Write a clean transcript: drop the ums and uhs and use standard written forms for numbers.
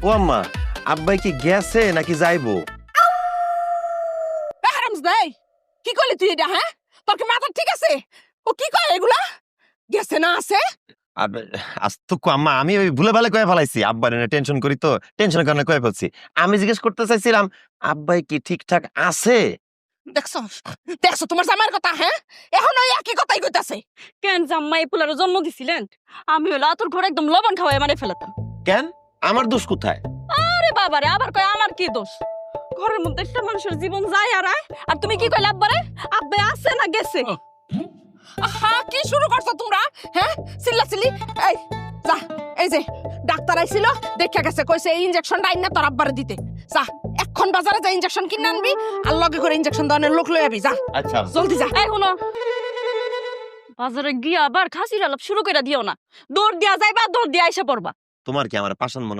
ও আম্মা, আব্বাই কি গেছে নাকি যাইবো? হারামজাদা, কি করলি তুই এটা? হ্যাঁ, তোর কি মাথা ঠিক আছে? ও কি কয় এগুলা? গেছে না আছে? আজ তো আম্মা আমি ওই ভুলে ভালে কয়ে ফেলাইছি, আব্বার এনে টেনশন করি তো, টেনশনের কারণে কয়ে ফেলছি। আমি জিজ্ঞেস করতে চাইছিলাম আব্বাই কি ঠিকঠাক আছে? দেখছো দেখছো তোমার জামাইয়ের কথা? হ্যাঁ, এখন ওই একই কথাই কইতাছে। কেন জাম্মাই পোলার জন্ম দিছিলেন? আমি হলো তোর ঘরে একদম লবণ খাওয়াই মারে ফেলাতাম। কেন? আমার দোষ কোথায়? আরে বাবারে, আবার কয় আমার কি দোষ? ঘরের মধ্যে একটা মানুষের জীবন যায় আর আয়, আর তুমি কি কইলে আব্বারে? আব্বা আছে না গেছে? আহা, কি শুরু করছো তোমরা? হ্যাঁ, চিল্লাচিল্লি। এই যা, এই যে ডাক্তার আইছিল, দেখা গেছে, কইছে এই ইনজেকশনটা আইনা তোর আব্বারে দিতে। যা, এখন বাজারে যা ইনজেকশন কিনে আনবি, আর লগে করে ইনজেকশন দেওয়ার লোক লই আবি। যা আচ্ছা জলদি যা। এই শুনো, বাজারে গিয়া আবার খাসির আলাপ শুরু করে দিও না। দৌড় দিয়া যাইবা, দৌড় দিয়া আইসা পড়বা। তোমার কি আমার পাশান মনে